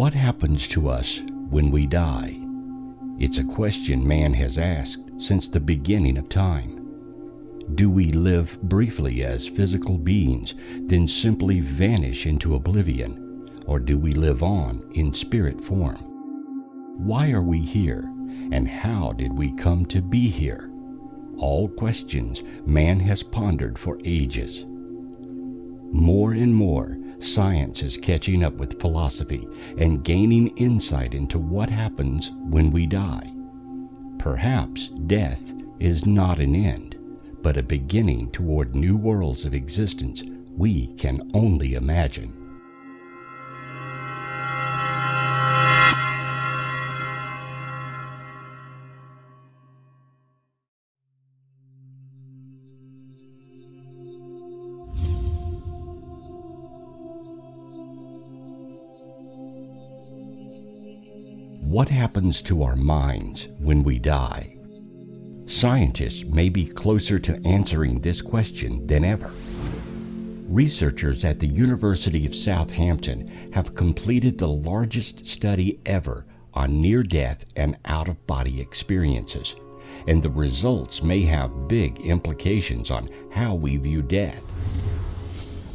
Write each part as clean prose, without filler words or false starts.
What happens to us when we die? It's a question man has asked since the beginning of time. Do we live briefly as physical beings, then simply vanish into oblivion, or do we live on in spirit form? Why are we here, and how did we come to be here? All questions man has pondered for ages. More and more, science is catching up with philosophy and gaining insight into what happens when we die. Perhaps death is not an end, but a beginning toward new worlds of existence we can only imagine. What happens to our minds when we die? Scientists may be closer to answering this question than ever. Researchers at the University of Southampton have completed the largest study ever on near-death and out-of-body experiences, and the results may have big implications on how we view death.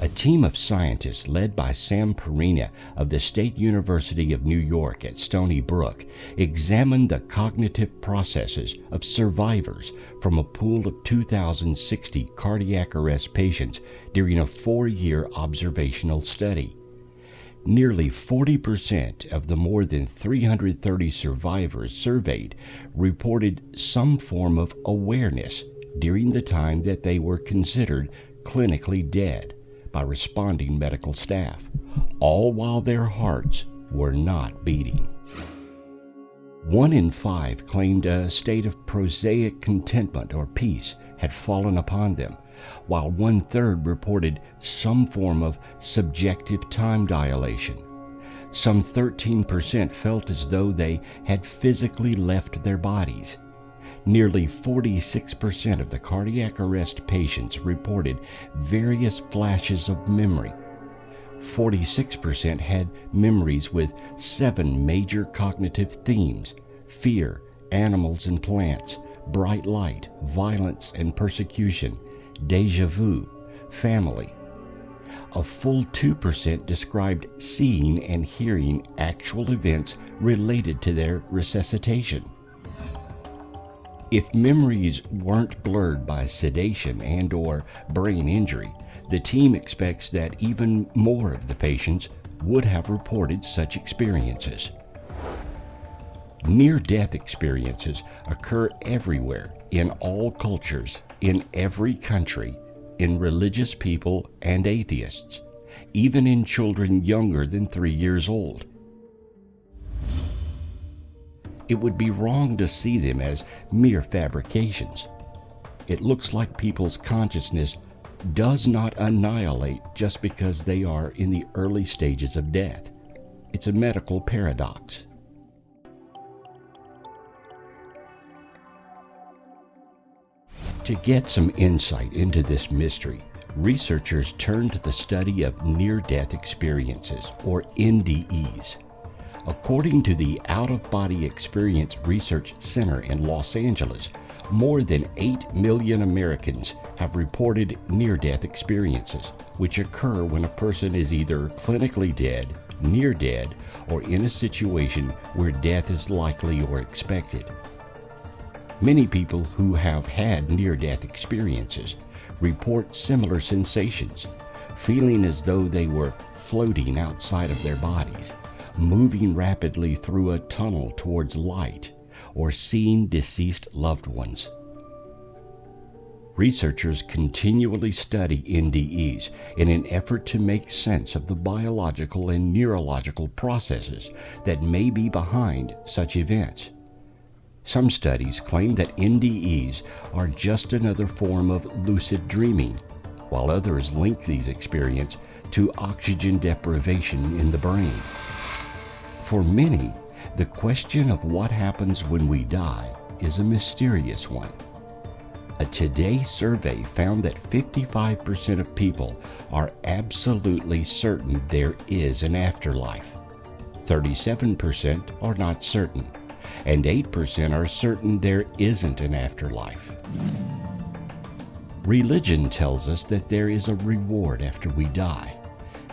A team of scientists led by Sam Perina of the State University of New York at Stony Brook examined the cognitive processes of survivors from a pool of 2,060 cardiac arrest patients during a 4-year observational study. Nearly 40% of the more than 330 survivors surveyed reported some form of awareness during the time that they were considered clinically dead by responding medical staff, all while their hearts were not beating. 1 in 5 claimed a state of prosaic contentment or peace had fallen upon them, while 1/3 reported some form of subjective time dilation. Some 13% felt as though they had physically left their bodies. Nearly 46% of the cardiac arrest patients reported various flashes of memory. 46% had memories with 7 major cognitive themes: fear, animals and plants, bright light, violence and persecution, déjà vu, family. A full 2% described seeing and hearing actual events related to their resuscitation. If memories weren't blurred by sedation and/or brain injury, the team expects that even more of the patients would have reported such experiences. Near-death experiences occur everywhere, in all cultures, in every country, in religious people and atheists, even in children younger than 3 years old. It would be wrong to see them as mere fabrications. It looks like people's consciousness does not annihilate just because they are in the early stages of death. It's a medical paradox. To get some insight into this mystery, researchers turned to the study of near-death experiences, or NDEs. According to the Outofbody Experience Research Center in Los Angeles, more than 8 million Americans have reported near-death experiences, which occur when a person is either clinically dead, near dead, or in a situation where death is likely or expected. Many people who have had near-death experiences report similar sensations, feeling as though they were floating outside of their bodies, moving rapidly through a tunnel towards light, or seeing deceased loved ones. Researchers continually study NDEs in an effort to make sense of the biological and neurological processes that may be behind such events. Some studies claim that NDEs are just another form of lucid dreaming, while others link these experiences to oxygen deprivation in the brain. For many, the question of what happens when we die is a mysterious one. A Today survey found that 55% of people are absolutely certain there is an afterlife. 37% are not certain, and 8% are certain there isn't an afterlife. Religion tells us that there is a reward after we die.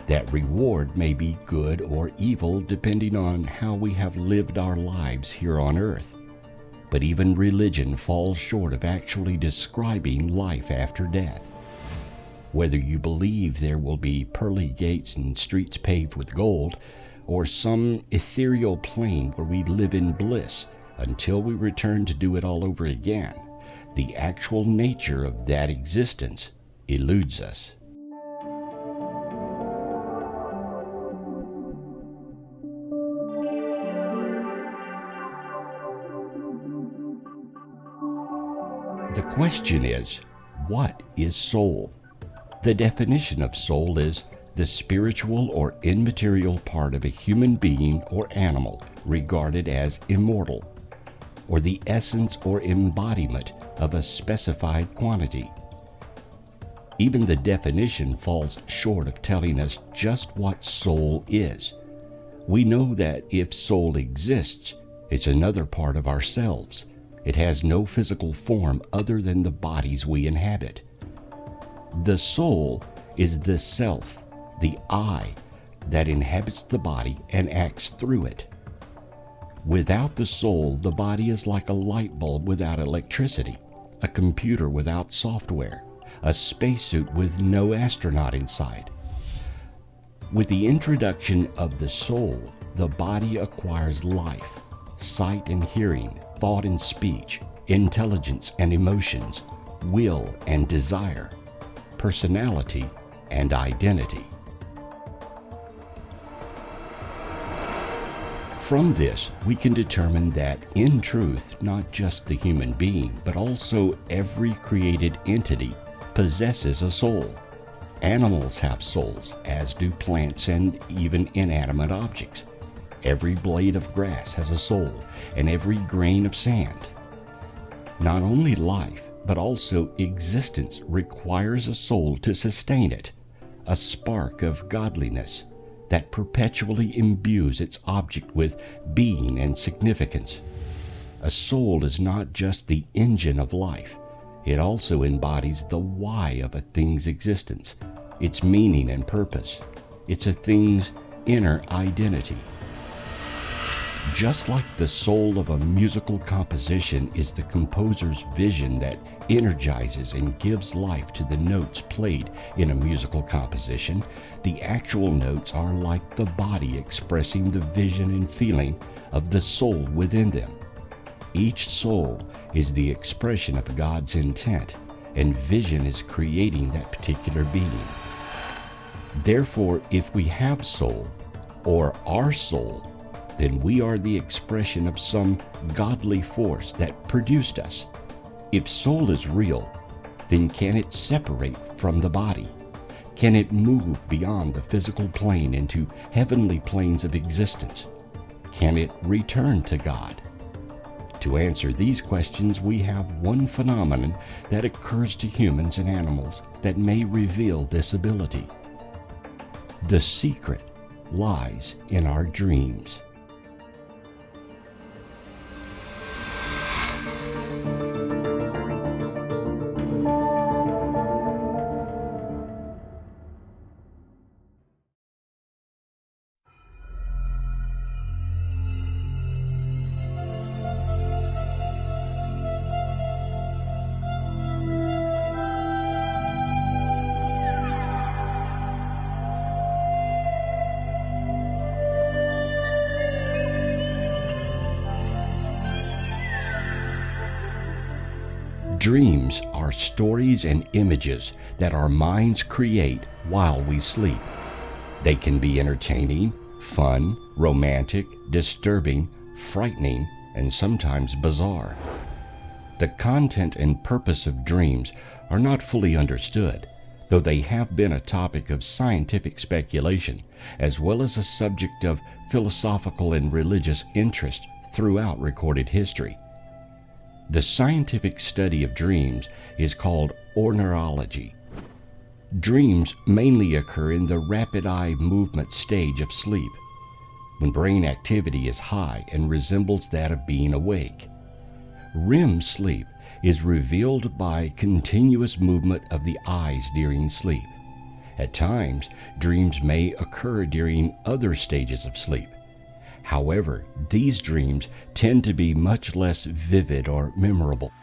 That reward may be good or evil depending on how we have lived our lives here on earth. But even religion falls short of actually describing life after death. Whether you believe there will be pearly gates and streets paved with gold, or some ethereal plane where we live in bliss until we return to do it all over again, the actual nature of that existence eludes us. The question is, what is soul? The definition of soul is the spiritual or immaterial part of a human being or animal regarded as immortal, or the essence or embodiment of a specified quantity. Even the definition falls short of telling us just what soul is. We know that if soul exists, it's another part of ourselves. It has no physical form other than the bodies we inhabit. The soul is the self, the I, that inhabits the body and acts through it. Without the soul, the body is like a light bulb without electricity, a computer without software, a spacesuit with no astronaut inside. With the introduction of the soul, the body acquires life, sight and hearing, thought and speech, intelligence and emotions, will and desire, personality and identity. From this, we can determine that, in truth, not just the human being, but also every created entity possesses a soul. Animals have souls, as do plants and even inanimate objects. Every blade of grass has a soul, and every grain of sand. Not only life, but also existence requires a soul to sustain it, a spark of godliness that perpetually imbues its object with being and significance. A soul is not just the engine of life, it also embodies the why of a thing's existence, its meaning and purpose. It's a thing's inner identity. Just like the soul of a musical composition is the composer's vision that energizes and gives life to the notes played in a musical composition, the actual notes are like the body expressing the vision and feeling of the soul within them. Each soul is the expression of God's intent, and vision is creating that particular being. Therefore, if we have soul, or our soul, then we are the expression of some godly force that produced us. If soul is real, then can it separate from the body? Can it move beyond the physical plane into heavenly planes of existence? Can it return to God? To answer these questions, we have one phenomenon that occurs to humans and animals that may reveal this ability. The secret lies in our dreams. Dreams are stories and images that our minds create while we sleep. They can be entertaining, fun, romantic, disturbing, frightening, and sometimes bizarre. The content and purpose of dreams are not fully understood, though they have been a topic of scientific speculation, as well as a subject of philosophical and religious interest throughout recorded history. The scientific study of dreams is called ornithology. Dreams mainly occur in the rapid eye movement stage of sleep. when brain activity is high and resembles that of being awake. REM sleep is revealed by continuous movement of the eyes during sleep. At times, dreams may occur during other stages of sleep. However, these dreams tend to be much less vivid or memorable.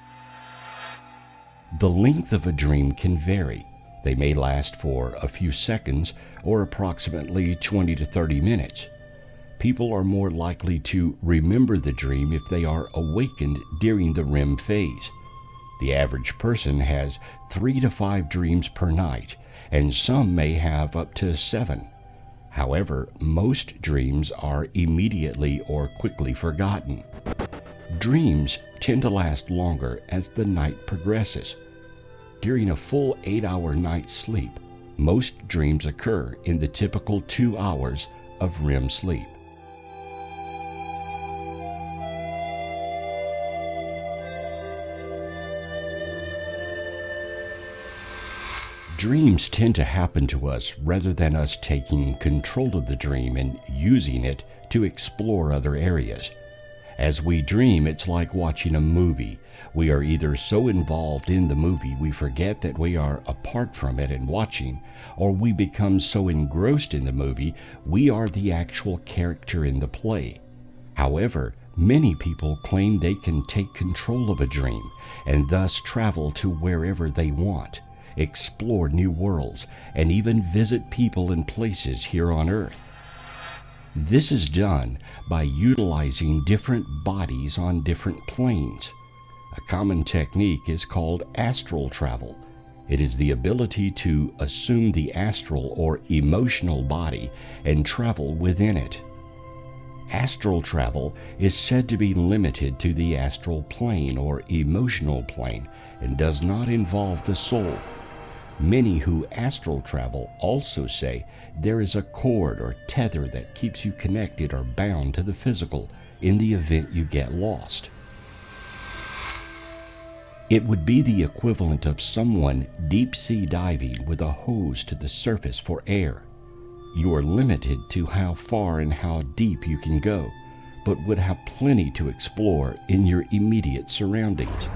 The length of a dream can vary. They may last for a few seconds or approximately 20 to 30 minutes. People are more likely to remember the dream if they are awakened during the REM phase. The average person has 3 to 5 dreams per night, and some may have up to 7. However, most dreams are immediately or quickly forgotten. Dreams tend to last longer as the night progresses. During a full 8-hour night's sleep, most dreams occur in the typical 2 hours of REM sleep. Dreams tend to happen to us rather than us taking control of the dream and using it to explore other areas. As we dream, it's like watching a movie. We are either so involved in the movie we forget that we are apart from it and watching, or we become so engrossed in the movie we are the actual character in the play. However, many people claim they can take control of a dream and thus travel to wherever they want, explore new worlds, and even visit people and places here on Earth. This is done by utilizing different bodies on different planes. A common technique is called astral travel. It is the ability to assume the astral or emotional body and travel within it. Astral travel is said to be limited to the astral plane or emotional plane and does not involve the soul. Many who astral travel also say there is a cord or tether that keeps you connected or bound to the physical in the event you get lost. It would be the equivalent of someone deep-sea diving with a hose to the surface for air. You are limited to how far and how deep you can go, but would have plenty to explore in your immediate surroundings.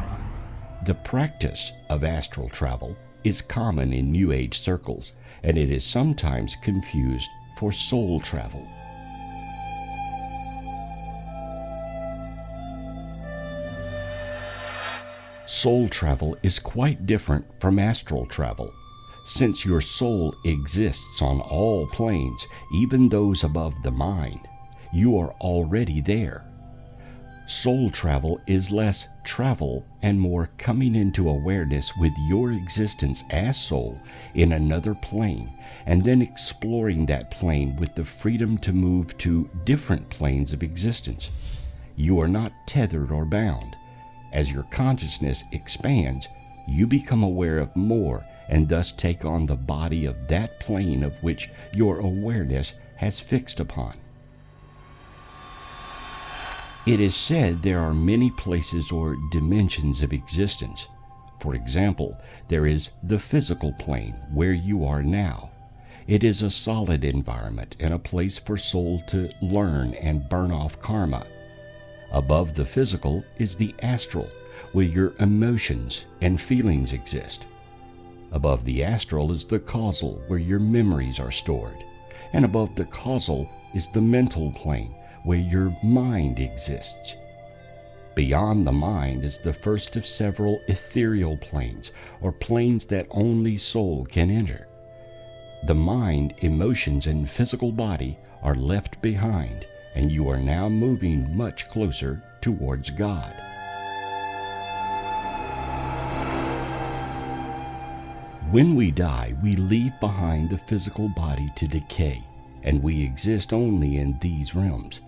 The practice of astral travel is common in New Age circles, and it is sometimes confused for soul travel. Soul travel is quite different from astral travel. Since your soul exists on all planes, even those above the mind, you are already there. Soul travel is less travel and more coming into awareness with your existence as soul in another plane, and then exploring that plane with the freedom to move to different planes of existence. You are not tethered or bound. As your consciousness expands, you become aware of more and thus take on the body of that plane of which your awareness has fixed upon. It is said there are many places or dimensions of existence. For example, there is the physical plane where you are now. It is a solid environment and a place for soul to learn and burn off karma. Above the physical is the astral, where your emotions and feelings exist. Above the astral is the causal, where your memories are stored. And above the causal is the mental plane, where your mind exists. Beyond the mind is the first of several ethereal planes, or planes that only soul can enter. The mind, emotions, and physical body are left behind, and you are now moving much closer towards God. When we die, we leave behind the physical body to decay, and we exist only in these realms.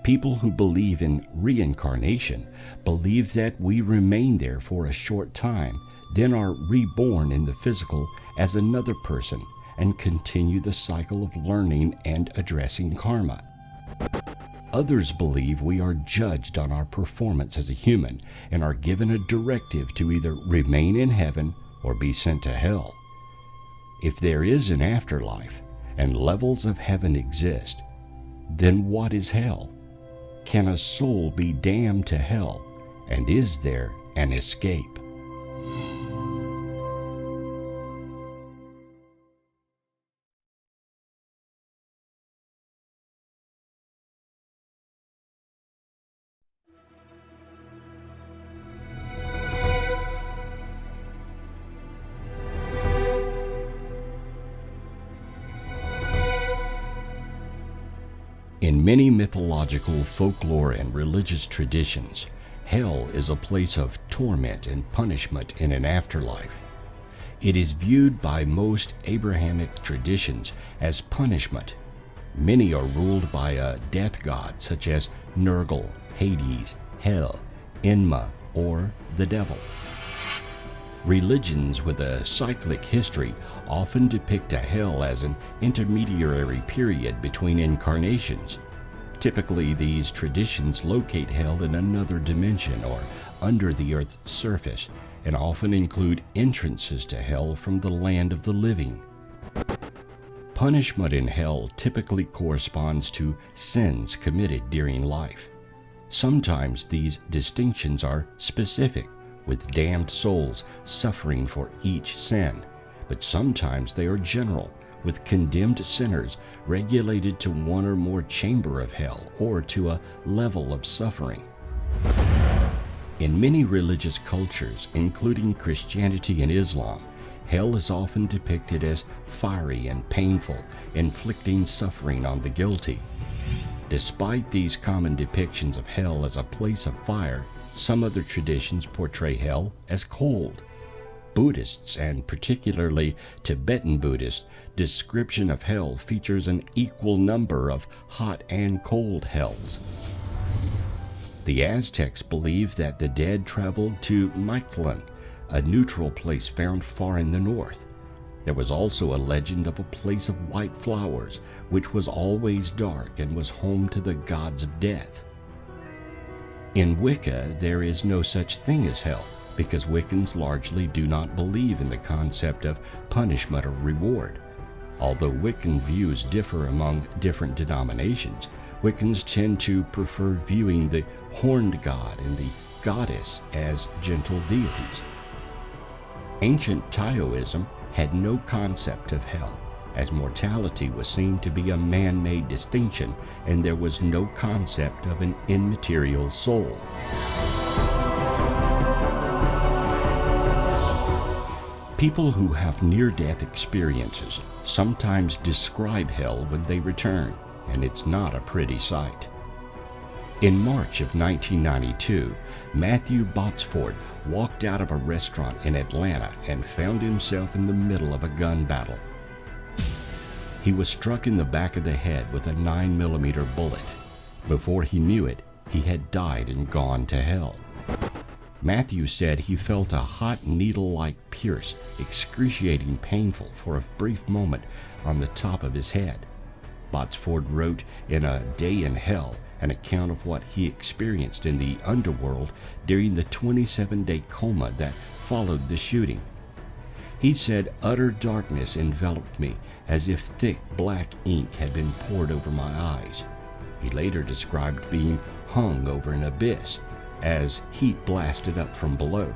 People who believe in reincarnation believe that we remain there for a short time, then are reborn in the physical as another person and continue the cycle of learning and addressing karma. Others believe we are judged on our performance as a human and are given a directive to either remain in heaven or be sent to hell. If there is an afterlife and levels of heaven exist, Then what is hell? Can a soul be damned to hell? And is there an escape? In many mythological, folklore, and religious traditions, hell is a place of torment and punishment in an afterlife. It is viewed by most Abrahamic traditions as punishment. Many are ruled by a death god such as Nergal, Hades, Hel, Enma, or the devil. Religions with a cyclic history often depict a hell as an intermediary period between incarnations. Typically, these traditions locate hell in another dimension or under the earth's surface, and often include entrances to hell from the land of the living. Punishment in hell typically corresponds to sins committed during life. Sometimes these distinctions are specific, with damned souls suffering for each sin, but sometimes they are general, with condemned sinners regulated to one or more chamber of hell or to a level of suffering. In many religious cultures, including Christianity and Islam, hell is often depicted as fiery and painful, inflicting suffering on the guilty. Despite these common depictions of hell as a place of fire, some other traditions portray hell as cold. Buddhists, and particularly Tibetan Buddhists, description of hell features an equal number of hot and cold hells. The Aztecs believed that the dead traveled to Mictlan, a neutral place found far in the north. There was also a legend of a place of white flowers, which was always dark and was home to the gods of death. In Wicca, there is no such thing as hell, because Wiccans largely do not believe in the concept of punishment or reward. Although Wiccan views differ among different denominations, Wiccans tend to prefer viewing the horned god and the goddess as gentle deities. Ancient Taoism had no concept of hell, as mortality was seen to be a man-made distinction and there was no concept of an immaterial soul. People who have near-death experiences sometimes describe hell when they return, and it's not a pretty sight. In March of 1992, Matthew Botsford walked out of a restaurant in Atlanta and found himself in the middle of a gun battle. He was struck in the back of the head with a 9mm bullet. Before he knew it, he had died and gone to hell. Matthew said he felt a hot needle-like pierce, excruciating painful for a brief moment on the top of his head. Botsford wrote in A Day in Hell an account of what he experienced in the underworld during the 27-day coma that followed the shooting. He said, "Utter darkness enveloped me, as if thick black ink had been poured over my eyes." He later described being hung over an abyss, as heat blasted up from below.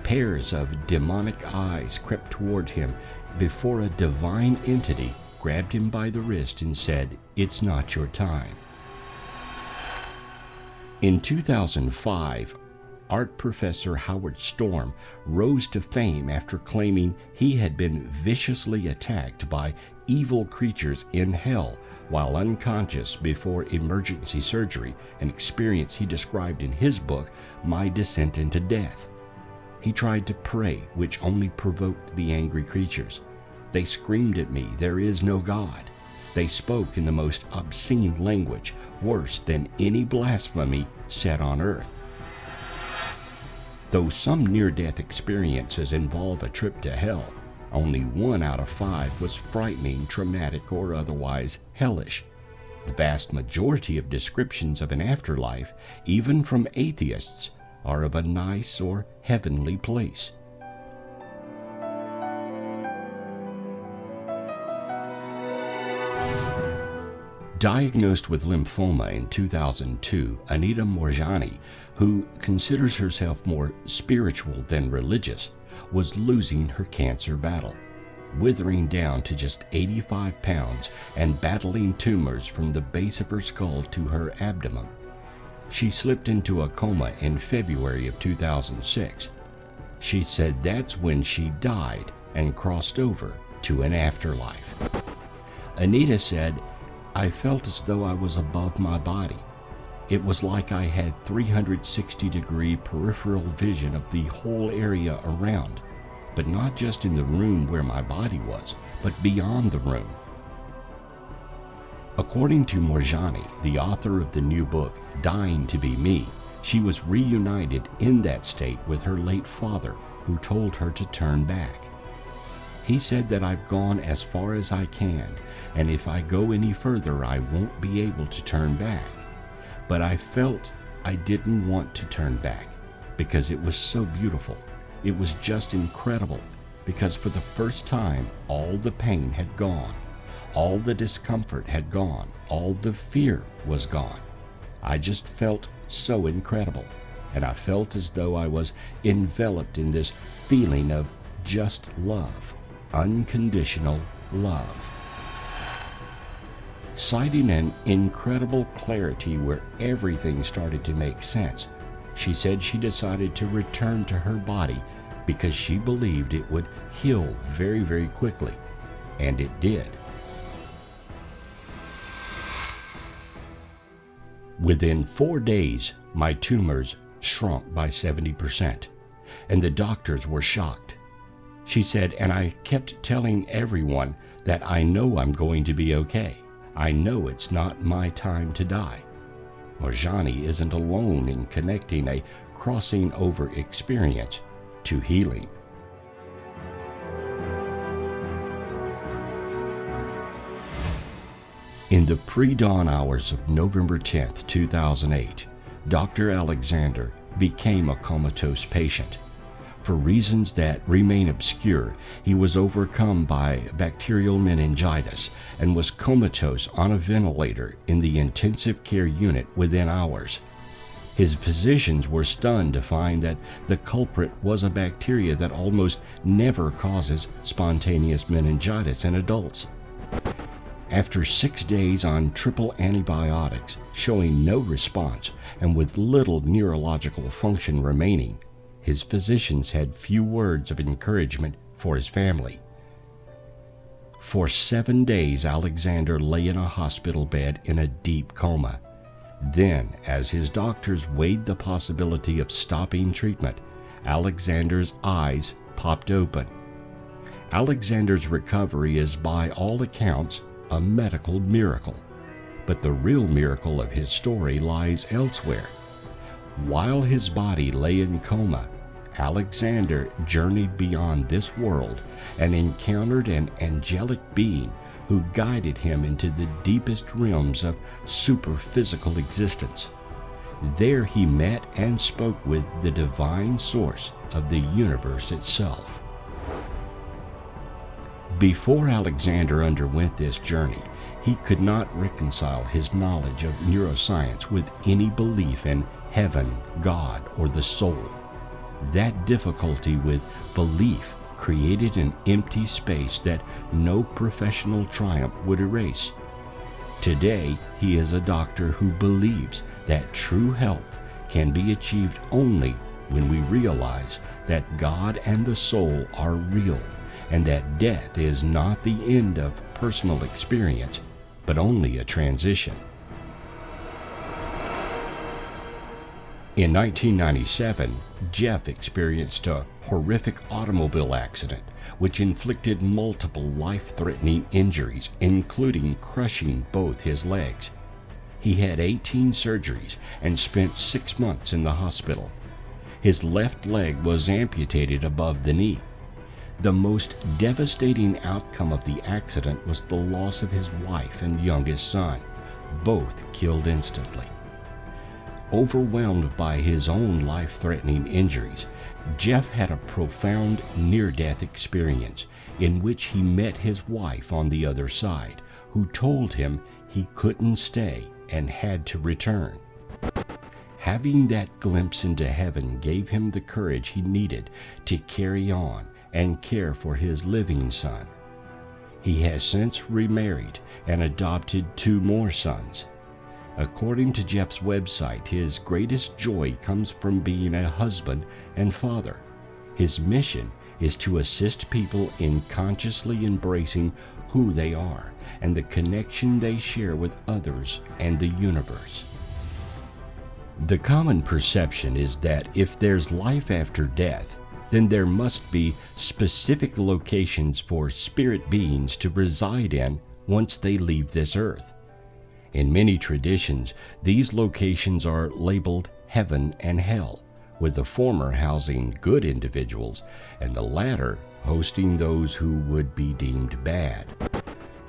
Pairs of demonic eyes crept toward him before a divine entity grabbed him by the wrist and said, "It's not your time." In 2005, art professor Howard Storm rose to fame after claiming he had been viciously attacked by evil creatures in hell while unconscious before emergency surgery, an experience he described in his book, My Descent into Death. He tried to pray, which only provoked the angry creatures. They screamed at me, "There is no God." They spoke in the most obscene language, worse than any blasphemy said on earth. Though some near-death experiences involve a trip to hell, only 1 out of 5 was frightening, traumatic, or otherwise hellish. The vast majority of descriptions of an afterlife, even from atheists, are of a nice or heavenly place. Diagnosed with lymphoma in 2002, Anita Morjani, who considers herself more spiritual than religious, was losing her cancer battle, withering down to just 85 pounds and battling tumors from the base of her skull to her abdomen. She slipped into a coma in February of 2006. She said that's when she died and crossed over to an afterlife. Anita said, "I felt as though I was above my body. It was like I had 360-degree peripheral vision of the whole area around, but not just in the room where my body was, but beyond the room." According to Morjani, the author of the new book, Dying to Be Me, she was reunited in that state with her late father, who told her to turn back. He said that I've gone as far as I can, and if I go any further, I won't be able to turn back. But I felt I didn't want to turn back because it was so beautiful. It was just incredible because for the first time, all the pain had gone. All the discomfort had gone. All the fear was gone. I just felt so incredible, and I felt as though I was enveloped in this feeling of just love, unconditional love. Citing an incredible clarity where everything started to make sense, she said she decided to return to her body because she believed it would heal very, very quickly, and it did. Within 4 days, my tumors shrunk by 70%, and the doctors were shocked. She said, and I kept telling everyone that I know I'm going to be okay. I know it's not my time to die. Morjani isn't alone in connecting a crossing over experience to healing. In the pre-dawn hours of November 10, 2008, Dr. Alexander became a comatose patient. For reasons that remain obscure, he was overcome by bacterial meningitis and was comatose on a ventilator in the intensive care unit within hours. His physicians were stunned to find that the culprit was a bacteria that almost never causes spontaneous meningitis in adults. After 6 days on triple antibiotics, showing no response and with little neurological function remaining, his physicians had few words of encouragement for his family. For 7 days, Alexander lay in a hospital bed in a deep coma. Then, as his doctors weighed the possibility of stopping treatment, Alexander's eyes popped open. Alexander's recovery is, by all accounts, a medical miracle, but the real miracle of his story lies elsewhere. While his body lay in coma, Alexander journeyed beyond this world and encountered an angelic being who guided him into the deepest realms of superphysical existence. There he met and spoke with the divine source of the universe itself. Before Alexander underwent this journey, he could not reconcile his knowledge of neuroscience with any belief in heaven, God, or the soul. That difficulty with belief created an empty space that no professional triumph would erase. Today, he is a doctor who believes that true health can be achieved only when we realize that God and the soul are real, and that death is not the end of personal experience, but only a transition. In 1997, Jeff experienced a horrific automobile accident which inflicted multiple life-threatening injuries, including crushing both his legs. He had 18 surgeries and spent 6 months in the hospital. His left leg was amputated above the knee. The most devastating outcome of the accident was the loss of his wife and youngest son, both killed instantly. Overwhelmed by his own life-threatening injuries, Jeff had a profound near-death experience in which he met his wife on the other side, who told him he couldn't stay and had to return. Having that glimpse into heaven gave him the courage he needed to carry on and care for his living son. He has since remarried and adopted 2 more sons. According to Jeff's website, his greatest joy comes from being a husband and father. His mission is to assist people in consciously embracing who they are and the connection they share with others and the universe. The common perception is that if there's life after death, then there must be specific locations for spirit beings to reside in once they leave this earth. In many traditions, these locations are labeled heaven and hell, with the former housing good individuals and the latter hosting those who would be deemed bad.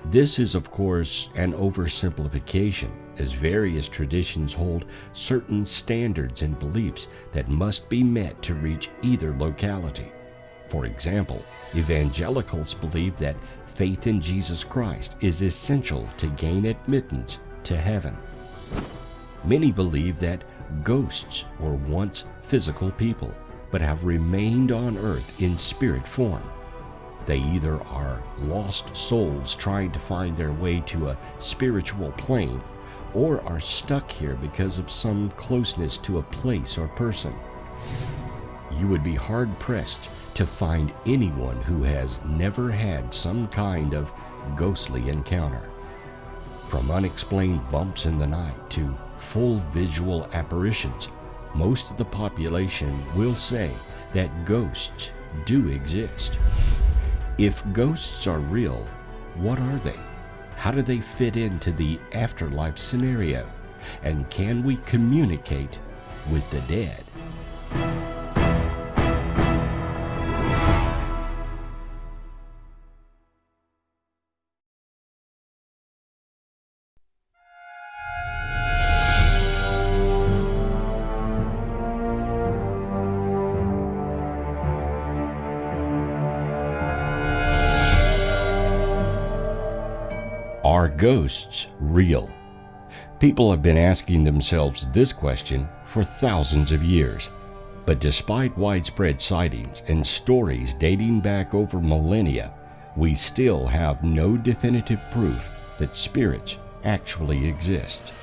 This is, of course, an oversimplification, as various traditions hold certain standards and beliefs that must be met to reach either locality. For example, evangelicals believe that faith in Jesus Christ is essential to gain admittance to heaven. Many believe that ghosts were once physical people, but have remained on earth in spirit form. They either are lost souls trying to find their way to a spiritual plane, or are stuck here because of some closeness to a place or person. You would be hard-pressed to find anyone who has never had some kind of ghostly encounter. From unexplained bumps in the night to full visual apparitions, most of the population will say that ghosts do exist. If ghosts are real, what are they? How do they fit into the afterlife scenario? And can we communicate with the dead? Are ghosts real? People have been asking themselves this question for thousands of years. But despite widespread sightings and stories dating back over millennia, we still have no definitive proof that spirits actually exist.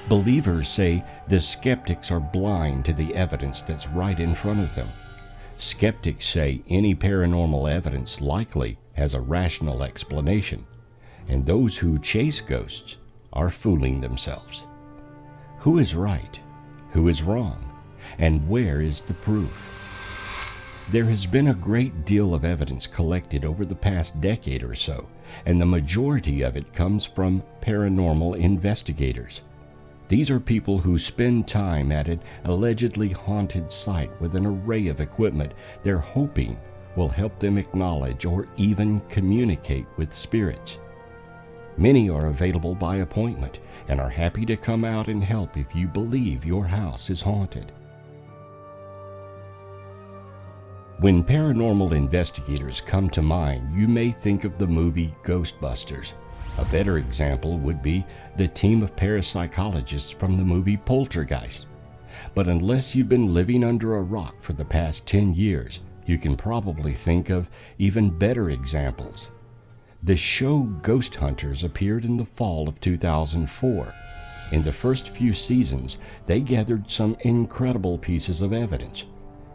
Believers say the skeptics are blind to the evidence that's right in front of them. Skeptics say any paranormal evidence likely has a rational explanation, and those who chase ghosts are fooling themselves. Who is right? Who is wrong? And where is the proof? There has been a great deal of evidence collected over the past decade or so, and the majority of it comes from paranormal investigators. These are people who spend time at an allegedly haunted site with an array of equipment they're hoping will help them acknowledge or even communicate with spirits. Many are available by appointment and are happy to come out and help if you believe your house is haunted. When paranormal investigators come to mind, you may think of the movie Ghostbusters. A better example would be the team of parapsychologists from the movie Poltergeist. But unless you've been living under a rock for the past 10 years, you can probably think of even better examples. The show Ghost Hunters appeared in the fall of 2004. In the first few seasons, they gathered some incredible pieces of evidence.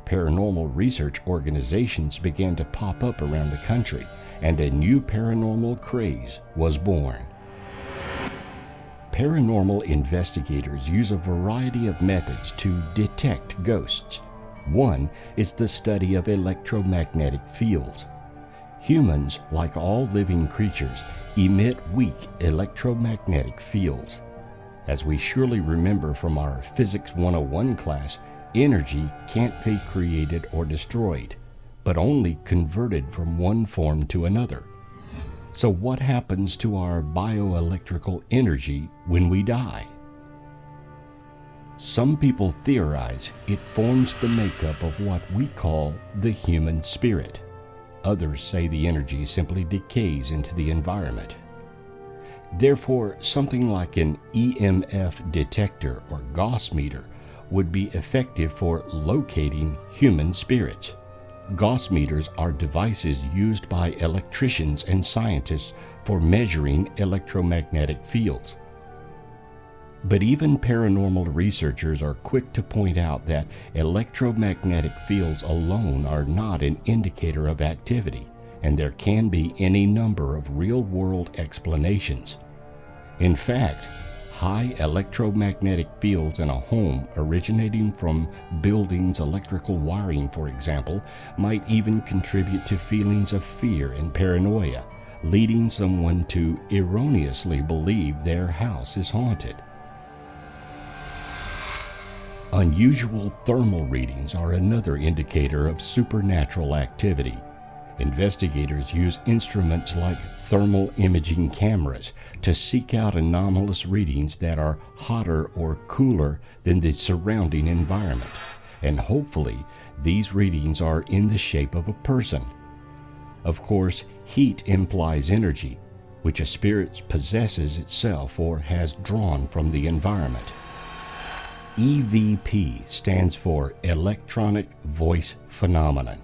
Paranormal research organizations began to pop up around the country, and a new paranormal craze was born. Paranormal investigators use a variety of methods to detect ghosts. One is the study of electromagnetic fields. Humans, like all living creatures, emit weak electromagnetic fields. As we surely remember from our Physics 101 class, energy can't be created or destroyed, but only converted from one form to another. So what happens to our bioelectrical energy when we die? Some people theorize it forms the makeup of what we call the human spirit. Others say the energy simply decays into the environment. Therefore, something like an EMF detector or Gauss meter would be effective for locating human spirits. Gauss meters are devices used by electricians and scientists for measuring electromagnetic fields. But even paranormal researchers are quick to point out that electromagnetic fields alone are not an indicator of activity, and there can be any number of real-world explanations. In fact, high electromagnetic fields in a home originating from buildings' electrical wiring, for example, might even contribute to feelings of fear and paranoia, leading someone to erroneously believe their house is haunted. Unusual thermal readings are another indicator of supernatural activity. Investigators use instruments like thermal imaging cameras to seek out anomalous readings that are hotter or cooler than the surrounding environment, and hopefully these readings are in the shape of a person. Of course, heat implies energy, which a spirit possesses itself or has drawn from the environment. EVP stands for Electronic Voice Phenomenon.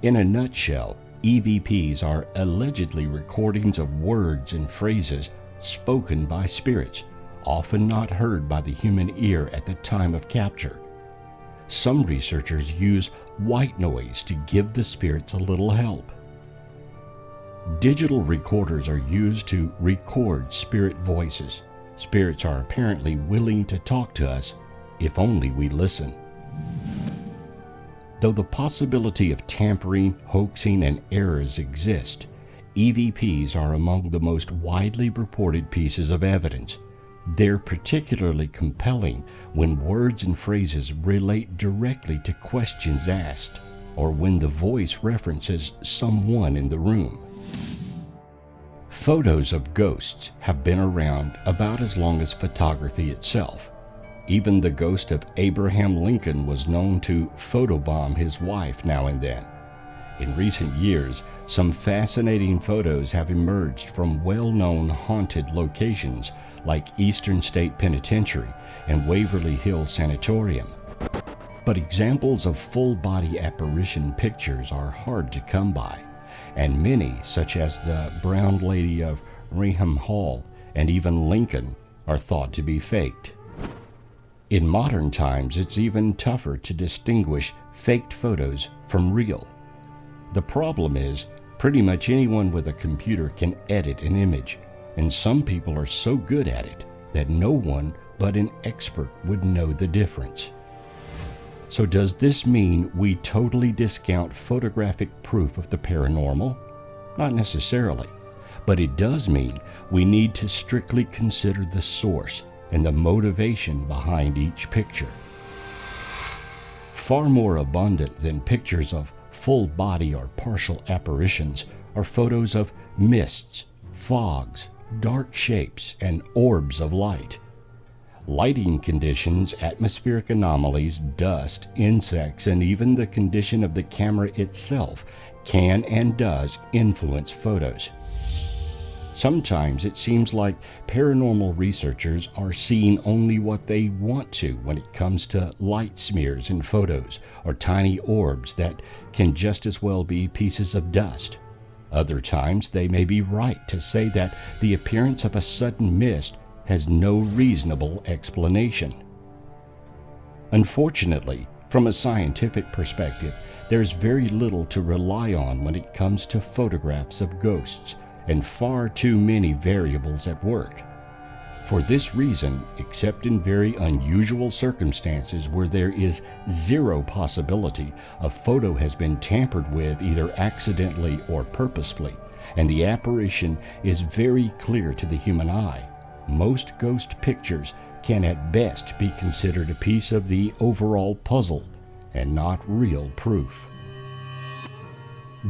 In a nutshell, EVPs are allegedly recordings of words and phrases spoken by spirits, often not heard by the human ear at the time of capture. Some researchers use white noise to give the spirits a little help. Digital recorders are used to record spirit voices. Spirits are apparently willing to talk to us if only we listen. Though the possibility of tampering, hoaxing, and errors exist, EVPs are among the most widely reported pieces of evidence. They're particularly compelling when words and phrases relate directly to questions asked, or when the voice references someone in the room. Photos of ghosts have been around about as long as photography itself. Even the ghost of Abraham Lincoln was known to photobomb his wife now and then. In recent years, some fascinating photos have emerged from well-known haunted locations like Eastern State Penitentiary and Waverly Hills Sanatorium. But examples of full-body apparition pictures are hard to come by, and many, such as the Brown Lady of Reham Hall and even Lincoln, are thought to be faked. In modern times, it's even tougher to distinguish faked photos from real. The problem is, pretty much anyone with a computer can edit an image, and some people are so good at it that no one but an expert would know the difference. So does this mean we totally discount photographic proof of the paranormal? Not necessarily, but it does mean we need to strictly consider the source and the motivation behind each picture. Far more abundant than pictures of full body or partial apparitions are photos of mists, fogs, dark shapes, and orbs of light. Lighting conditions, atmospheric anomalies, dust, insects, and even the condition of the camera itself can and does influence photos. Sometimes it seems like paranormal researchers are seeing only what they want to when it comes to light smears in photos or tiny orbs that can just as well be pieces of dust. Other times they may be right to say that the appearance of a sudden mist has no reasonable explanation. Unfortunately, from a scientific perspective, there's very little to rely on when it comes to photographs of ghosts, and far too many variables at work. For this reason, except in very unusual circumstances where there is zero possibility a photo has been tampered with either accidentally or purposefully, and the apparition is very clear to the human eye, most ghost pictures can at best be considered a piece of the overall puzzle and not real proof.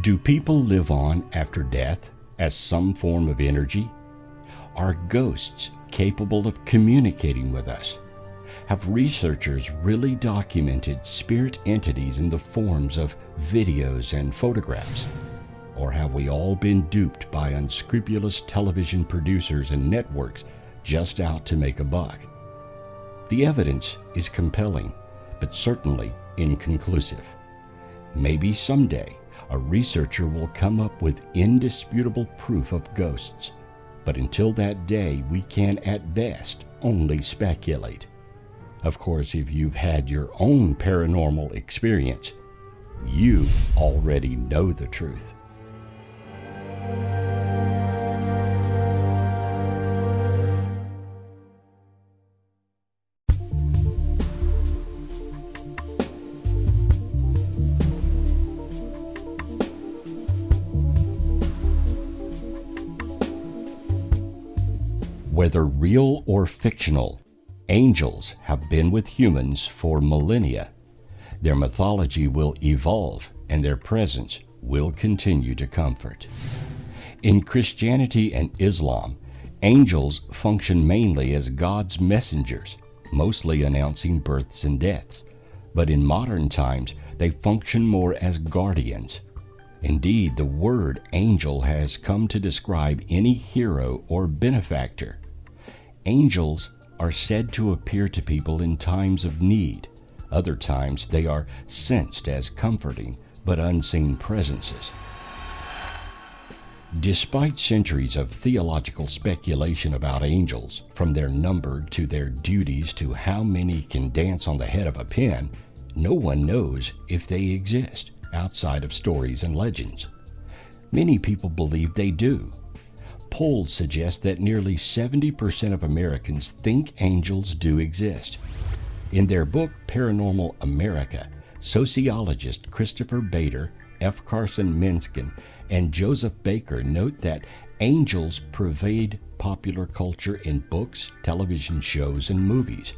Do people live on after death as some form of energy? Are ghosts capable of communicating with us? Have researchers really documented spirit entities in the forms of videos and photographs? Or have we all been duped by unscrupulous television producers and networks just out to make a buck? The evidence is compelling, but certainly inconclusive. Maybe someday a researcher will come up with indisputable proof of ghosts, but until that day we can at best only speculate. Of course, if you've had your own paranormal experience, you already know the truth. Whether real or fictional, angels have been with humans for millennia. Their mythology will evolve and their presence will continue to comfort. In Christianity and Islam, angels function mainly as God's messengers, mostly announcing births and deaths. But in modern times, they function more as guardians. Indeed, the word angel has come to describe any hero or benefactor. Angels are said to appear to people in times of need. Other times they are sensed as comforting but unseen presences. Despite centuries of theological speculation about angels, from their number to their duties to how many can dance on the head of a pin, no one knows if they exist outside of stories and legends. Many people believe they do. Polls suggest that nearly 70% of Americans think angels do exist. In their book, Paranormal America, sociologist Christopher Bader, F. Carson Minskin, and Joseph Baker note that angels pervade popular culture in books, television shows, and movies.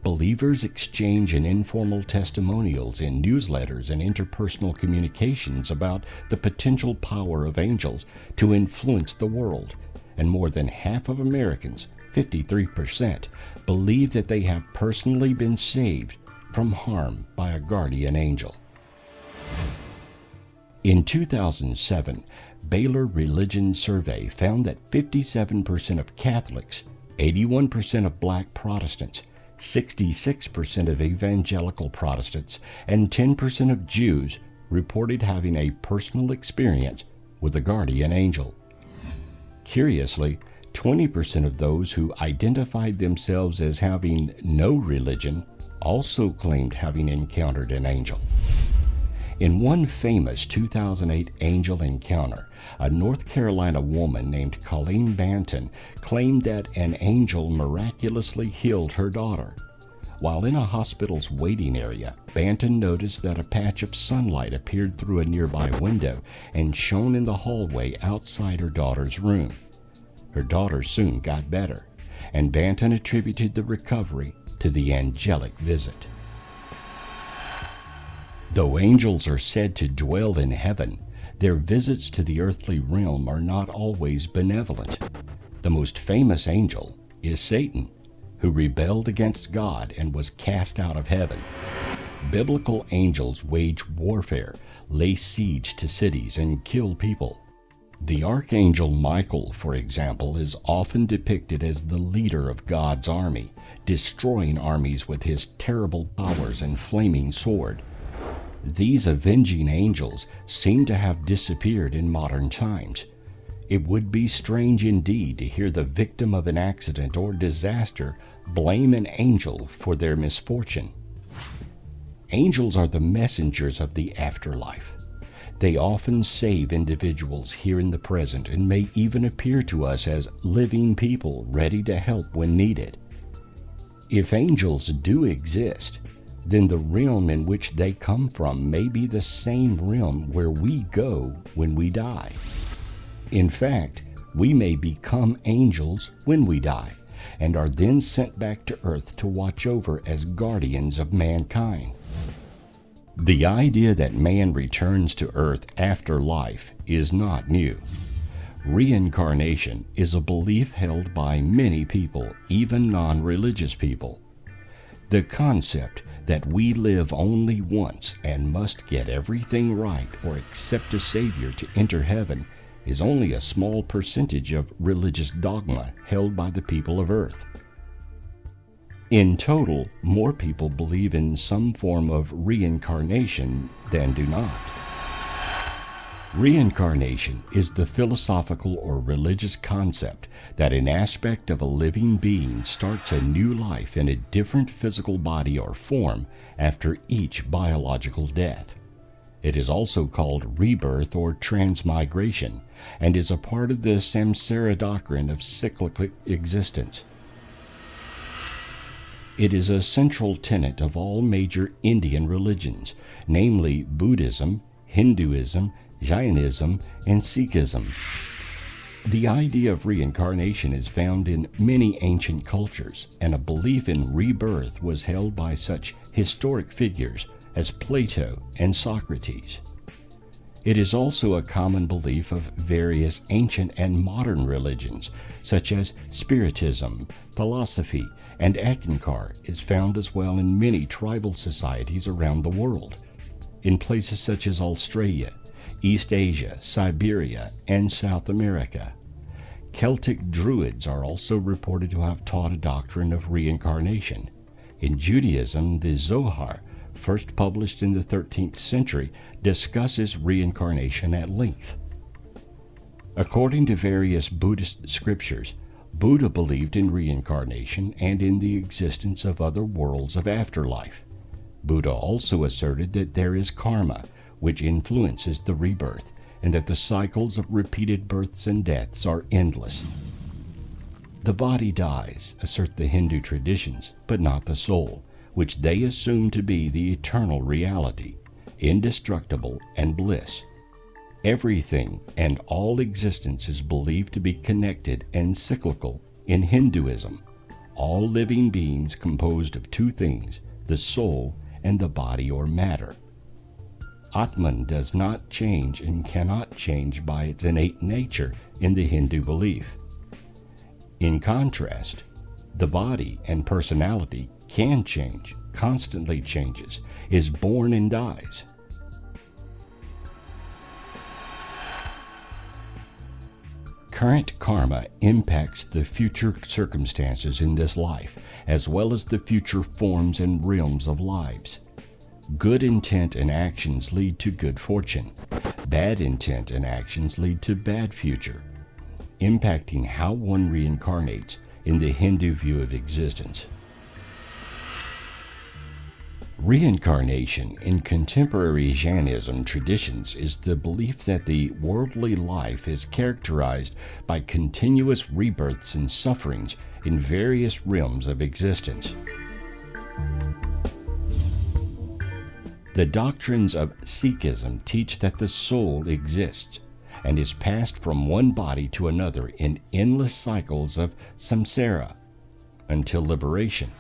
Believers exchange in informal testimonials in newsletters and interpersonal communications about the potential power of angels to influence the world, and more than half of Americans, 53%, believe that they have personally been saved from harm by a guardian angel. In 2007, Baylor Religion Survey found that 57% of Catholics, 81% of Black Protestants, 66% of evangelical Protestants, and 10% of Jews reported having a personal experience with a guardian angel. Curiously, 20% of those who identified themselves as having no religion also claimed having encountered an angel. In one famous 2008 angel encounter, a North Carolina woman named Colleen Banton claimed that an angel miraculously healed her daughter. While in a hospital's waiting area, Banton noticed that a patch of sunlight appeared through a nearby window and shone in the hallway outside her daughter's room. Her daughter soon got better, and Banton attributed the recovery to the angelic visit. Though angels are said to dwell in heaven, their visits to the earthly realm are not always benevolent. The most famous angel is Satan, who rebelled against God and was cast out of heaven. Biblical angels wage warfare, lay siege to cities, and kill people. The archangel Michael, for example, is often depicted as the leader of God's army, destroying armies with his terrible powers and flaming sword. These avenging angels seem to have disappeared in modern times. It would be strange indeed to hear the victim of an accident or disaster blame an angel for their misfortune. Angels are the messengers of the afterlife. They often save individuals here in the present and may even appear to us as living people ready to help when needed. If angels do exist, then the realm in which they come from may be the same realm where we go when we die. In fact, we may become angels when we die, and are then sent back to earth to watch over as guardians of mankind. The idea that man returns to earth after life is not new. Reincarnation is a belief held by many people, even non-religious people. The concept that we live only once and must get everything right or accept a Savior to enter heaven is only a small percentage of religious dogma held by the people of earth. In total, more people believe in some form of reincarnation than do not. Reincarnation is the philosophical or religious concept that an aspect of a living being starts a new life in a different physical body or form after each biological death. It is also called rebirth or transmigration and is a part of the samsara doctrine of cyclic existence. It is a central tenet of all major Indian religions, namely Buddhism, Hinduism, Jainism, and Sikhism. The idea of reincarnation is found in many ancient cultures, and a belief in rebirth was held by such historic figures as Plato and Socrates. It is also a common belief of various ancient and modern religions, such as Spiritism, Theosophy, and Ekankar is found as well in many tribal societies around the world. In places such as Australia, East Asia, Siberia, and South America. Celtic Druids are also reported to have taught a doctrine of reincarnation. In Judaism, the Zohar, first published in the 13th century, discusses reincarnation at length. According to various Buddhist scriptures, Buddha believed in reincarnation and in the existence of other worlds of afterlife. Buddha also asserted that there is karma, which influences the rebirth, and that the cycles of repeated births and deaths are endless. The body dies, assert the Hindu traditions, but not the soul, which they assume to be the eternal reality, indestructible and bliss. Everything and all existence is believed to be connected and cyclical in Hinduism. All living beings composed of two things, the soul and the body or matter. Atman does not change and cannot change by its innate nature in the Hindu belief. In contrast, the body and personality can change, constantly changes, is born and dies. Current karma impacts the future circumstances in this life, as well as the future forms and realms of lives. Good intent and actions lead to good fortune. Bad intent and actions lead to bad future, impacting how one reincarnates in the Hindu view of existence. Reincarnation in contemporary Jainism traditions is the belief that the worldly life is characterized by continuous rebirths and sufferings in various realms of existence. The doctrines of Sikhism teach that the soul exists and is passed from one body to another in endless cycles of samsara until liberation.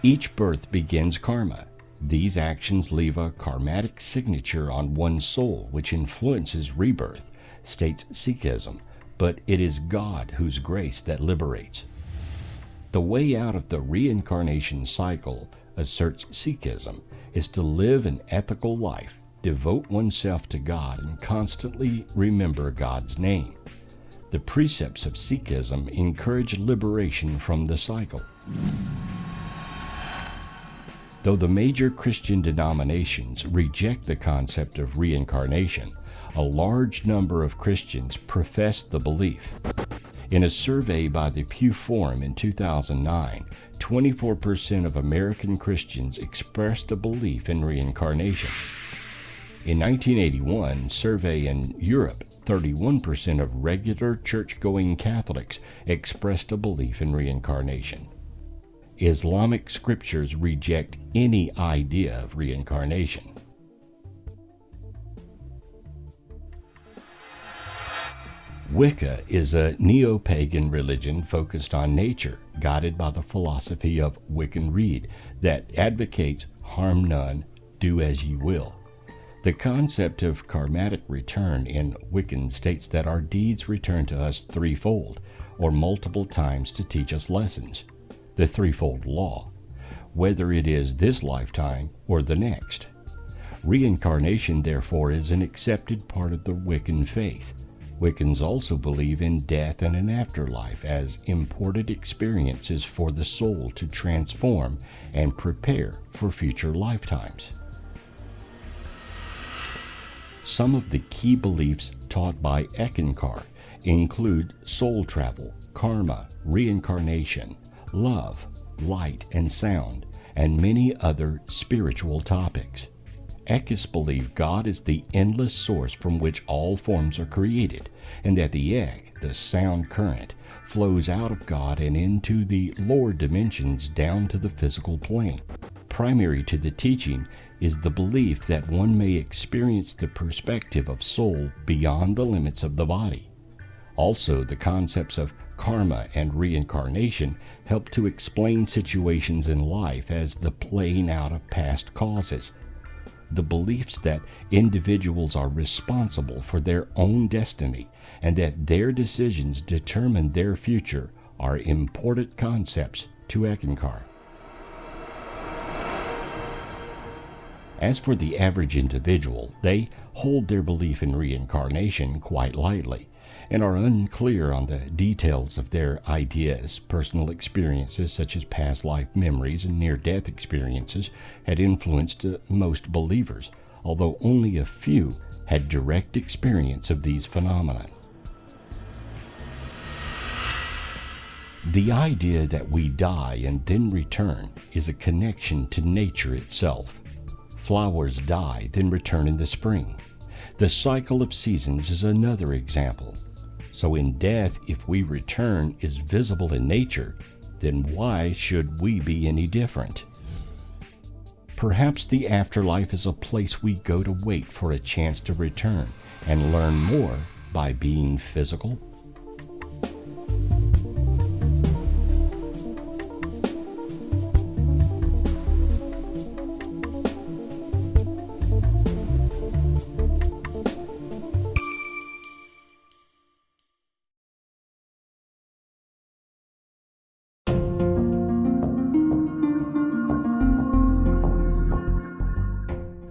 Each birth begins karma. These actions leave a karmatic signature on one's soul which influences rebirth, states Sikhism, but it is God whose grace that liberates. The way out of the reincarnation cycle, asserts Sikhism, is to live an ethical life, devote oneself to God, and constantly remember God's name. The precepts of Sikhism encourage liberation from the cycle. Though the major Christian denominations reject the concept of reincarnation, a large number of Christians profess the belief. In a survey by the Pew Forum in 2009, 24% of American Christians expressed a belief in reincarnation. In 1981 survey in Europe, 31% of regular church-going Catholics expressed a belief in reincarnation. Islamic scriptures reject any idea of reincarnation. Wicca is a neo-pagan religion focused on nature, guided by the philosophy of Wiccan Rede that advocates harm none, do as ye will. The concept of karmatic return in Wiccan states that our deeds return to us threefold, or multiple times to teach us lessons. The threefold law. whether it is this lifetime or the next. Reincarnation, therefore, is an accepted part of the Wiccan faith. Wiccans also believe in death and an afterlife as important experiences for the soul to transform and prepare for future lifetimes. Some of the key beliefs taught by Eckankar include soul travel, karma, reincarnation, love, light and sound, and many other spiritual topics. Eckists believe God is the endless source from which all forms are created, and that the egg, the sound current, flows out of God and into the lower dimensions down to the physical plane. Primary to the teaching is the belief that one may experience the perspective of soul beyond the limits of the body. Also, the concepts of karma and reincarnation help to explain situations in life as the playing out of past causes. The beliefs that individuals are responsible for their own destiny and that their decisions determine their future are important concepts to Eckankar. As for the average individual, they hold their belief in reincarnation quite lightly and are unclear on the details of their ideas. Personal experiences such as past life memories and near-death experiences had influenced most believers, although only a few had direct experience of these phenomena. The idea that we die and then return is a connection to nature itself. Flowers die, then return in the spring. The cycle of seasons is another example. So in death, if we return is visible in nature, then why should we be any different? Perhaps the afterlife is a place we go to wait for a chance to return and learn more by being physical.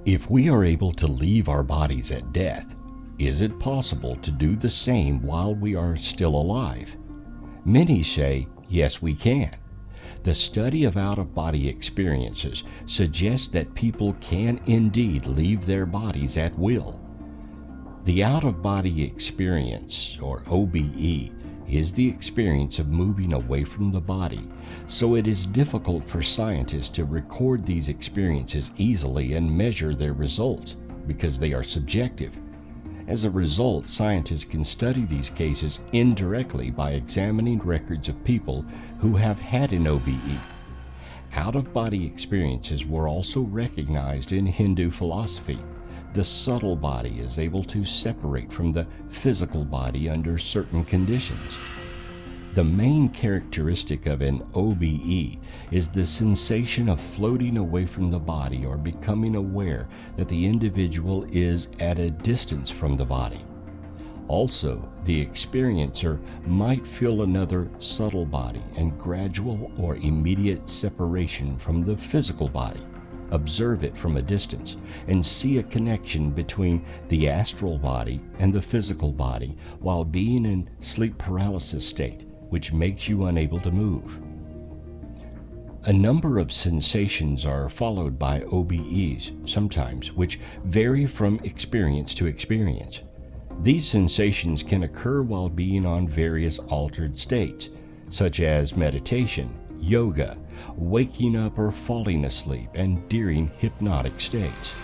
If we are able to leave our bodies at death, is it possible to do the same while we are still alive? Many say, yes, we can. The study of out-of-body experiences suggests that people can indeed leave their bodies at will. The out-of-body experience, or OBE, is the experience of moving away from the body, so it is difficult for scientists to record these experiences easily and measure their results because they are subjective. As a result, scientists can study these cases indirectly by examining records of people who have had an OBE. Out-of-body experiences were also recognized in Hindu philosophy. The subtle body is able to separate from the physical body under certain conditions. The main characteristic of an OBE is the sensation of floating away from the body or becoming aware that the individual is at a distance from the body. Also, the experiencer might feel another subtle body and gradual or immediate separation from the physical body. Observe it from a distance and see a connection between the astral body and the physical body while being in sleep paralysis state, which makes you unable to move. A number of sensations are followed by OBEs sometimes, which vary from experience to experience. These sensations can occur while being on various altered states, such as meditation, yoga, waking up or falling asleep, and during hypnotic states.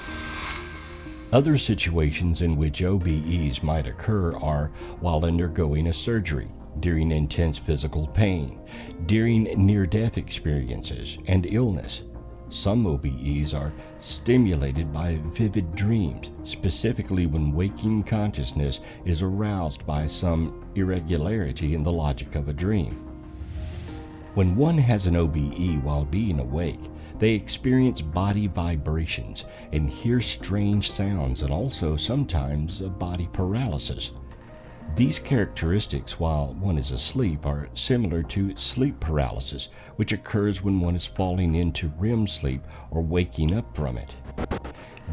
Other situations in which OBEs might occur are while undergoing a surgery, during intense physical pain, during near-death experiences, and illness. Some OBEs are stimulated by vivid dreams, specifically when waking consciousness is aroused by some irregularity in the logic of a dream. When one has an OBE while being awake, they experience body vibrations and hear strange sounds and also sometimes a body paralysis. These characteristics while one is asleep are similar to sleep paralysis, which occurs when one is falling into REM sleep or waking up from it.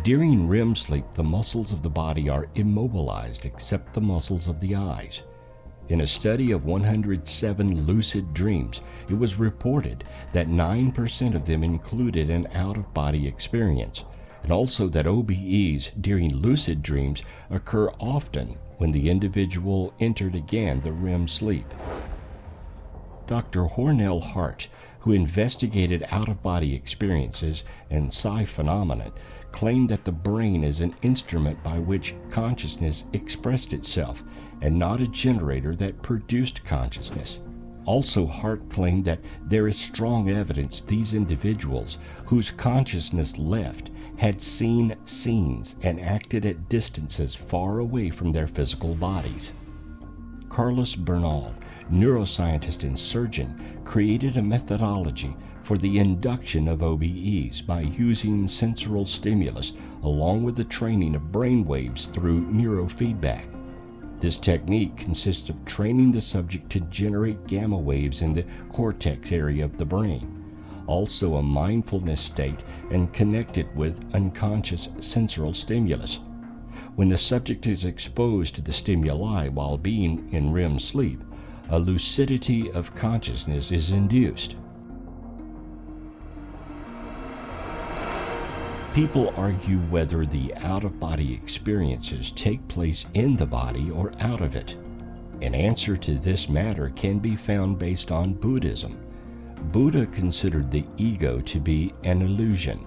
During REM sleep, the muscles of the body are immobilized except the muscles of the eyes. In a study of 107 lucid dreams, it was reported that 9% of them included an out-of-body experience, and also that OBEs during lucid dreams occur often when the individual entered again the REM sleep. Dr. Hornell Hart, who investigated out-of-body experiences and psi phenomena, claimed that the brain is an instrument by which consciousness expressed itself, and not a generator that produced consciousness. Also, Hart claimed that there is strong evidence these individuals, whose consciousness left, had seen scenes and acted at distances far away from their physical bodies. Carlos Bernal, neuroscientist and surgeon, created a methodology for the induction of OBEs by using sensory stimulus along with the training of brain waves through neurofeedback. This technique consists of training the subject to generate gamma waves in the cortex area of the brain, also a mindfulness state, and connect it with unconscious sensory stimulus. When the subject is exposed to the stimuli while being in REM sleep, a lucidity of consciousness is induced. People argue whether the out-of-body experiences take place in the body or out of it. An answer to this matter can be found based on Buddhism. Buddha considered the ego to be an illusion.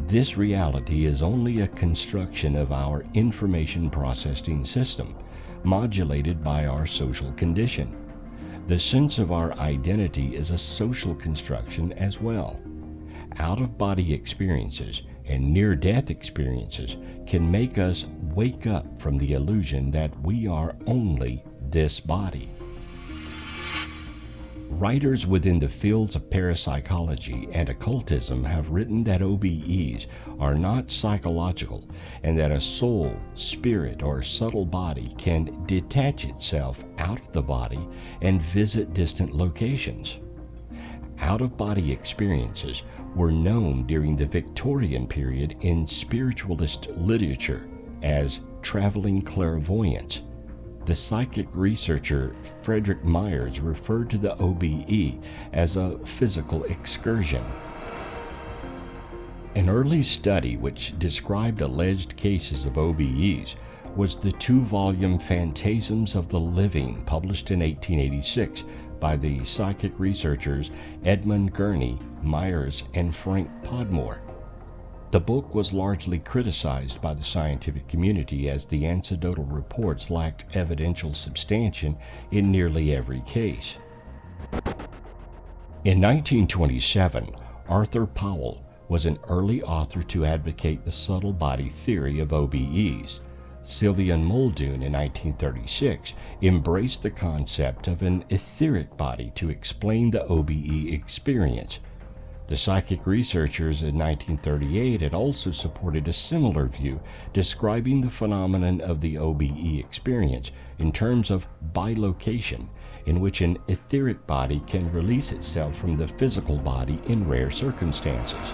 This reality is only a construction of our information processing system, modulated by our social condition. The sense of our identity is a social construction as well. Out-of-body experiences and near-death experiences can make us wake up from the illusion that we are only this body. Writers within the fields of parapsychology and occultism have written that OBEs are not psychological and that a soul, spirit, or subtle body can detach itself out of the body and visit distant locations. Out-of-body experiences were known during the Victorian period in spiritualist literature as traveling clairvoyance. The psychic researcher Frederick Myers referred to the OBE as a physical excursion. An early study which described alleged cases of OBEs was the 2-volume Phantasms of the Living, published in 1886 by the psychic researchers Edmund Gurney, Myers, and Frank Podmore. The book was largely criticized by the scientific community as the anecdotal reports lacked evidential substantiation in nearly every case. In 1927, Arthur Powell was an early author to advocate the subtle body theory of OBEs. Sylvian Muldoon in 1936 embraced the concept of an etheric body to explain the OBE experience. The psychic researchers in 1938 had also supported a similar view, describing the phenomenon of the OBE experience in terms of bilocation, in which an etheric body can release itself from the physical body in rare circumstances.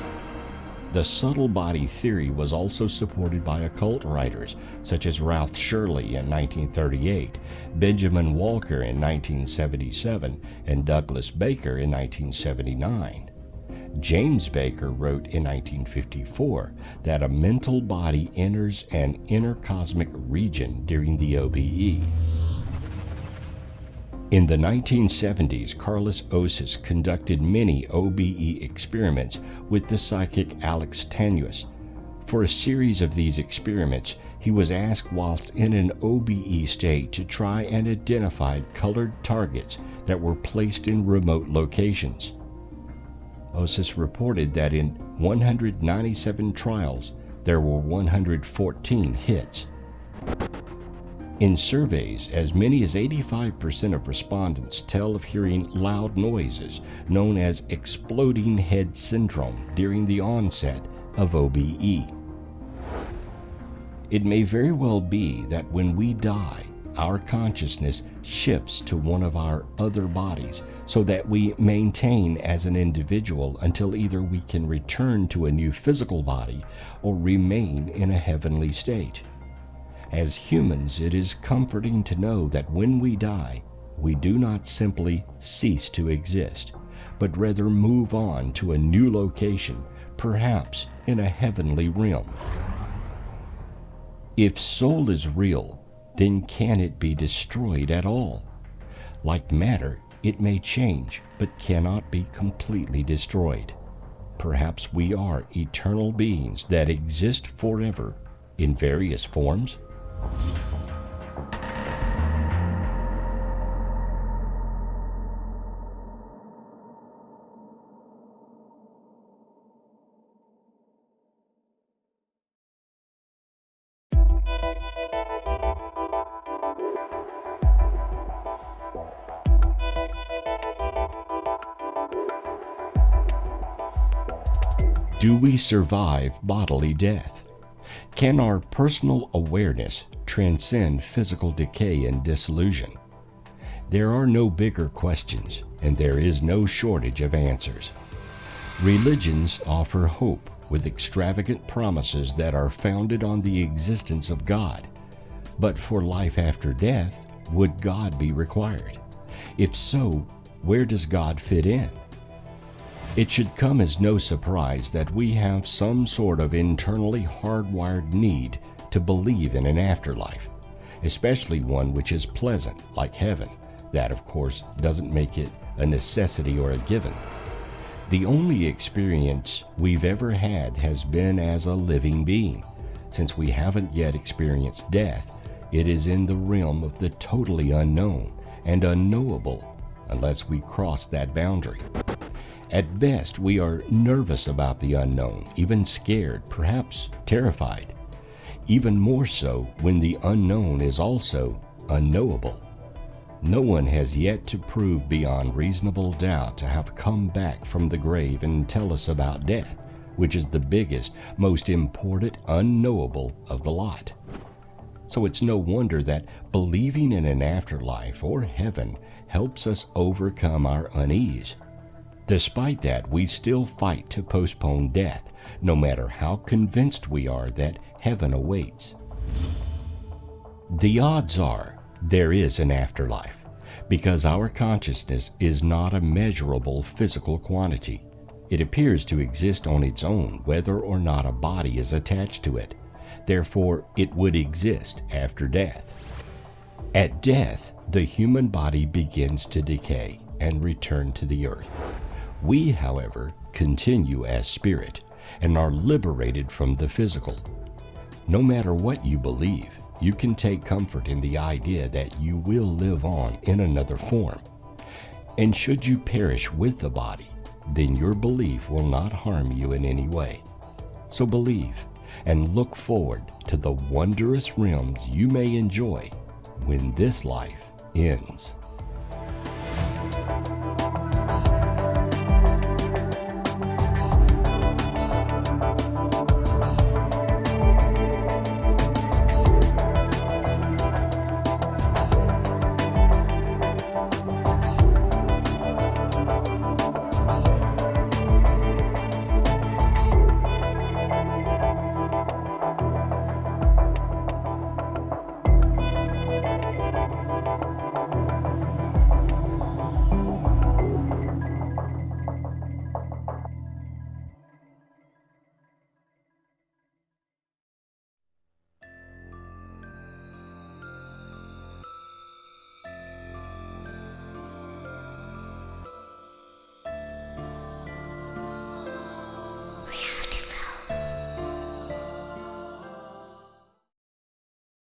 The subtle body theory was also supported by occult writers such as Ralph Shirley in 1938, Benjamin Walker in 1977, and Douglas Baker in 1979. James Baker wrote in 1954 that a mental body enters an inner cosmic region during the OBE. In the 1970s, Carlos Osis conducted many OBE experiments with the psychic Alex Tanuas. For a series of these experiments, he was asked whilst in an OBE state to try and identify colored targets that were placed in remote locations. Osis reported that in 197 trials, there were 114 hits. In surveys, as many as 85% of respondents tell of hearing loud noises known as exploding head syndrome during the onset of OBE. It may very well be that when we die, our consciousness shifts to one of our other bodies so that we maintain as an individual until either we can return to a new physical body or remain in a heavenly state. As humans, it is comforting to know that when we die, we do not simply cease to exist, but rather move on to a new location, perhaps in a heavenly realm. If soul is real, then can it be destroyed at all? Like matter, it may change, but cannot be completely destroyed. Perhaps we are eternal beings that exist forever in various forms? Do we survive bodily death? Can our personal awareness transcend physical decay and dissolution? There are no bigger questions, and there is no shortage of answers. Religions offer hope with extravagant promises that are founded on the existence of God. But for life after death, would God be required? If so, where does God fit in? It should come as no surprise that we have some sort of internally hardwired need to believe in an afterlife, especially one which is pleasant, like heaven. That, of course, doesn't make it a necessity or a given. The only experience we've ever had has been as a living being. Since we haven't yet experienced death, it is in the realm of the totally unknown and unknowable unless we cross that boundary. At best, we are nervous about the unknown, even scared, perhaps terrified. Even more so when the unknown is also unknowable. No one has yet to prove beyond reasonable doubt to have come back from the grave and tell us about death, which is the biggest, most important unknowable of the lot. So it's no wonder that believing in an afterlife or heaven helps us overcome our unease. Despite that, we still fight to postpone death, no matter how convinced we are that heaven awaits. The odds are there is an afterlife, because our consciousness is not a measurable physical quantity. It appears to exist on its own, whether or not a body is attached to it. Therefore, it would exist after death. At death, the human body begins to decay and return to the earth. We, however, continue as spirit and are liberated from the physical. No matter what you believe, you can take comfort in the idea that you will live on in another form. And should you perish with the body, then your belief will not harm you in any way. So believe and look forward to the wondrous realms you may enjoy when this life ends.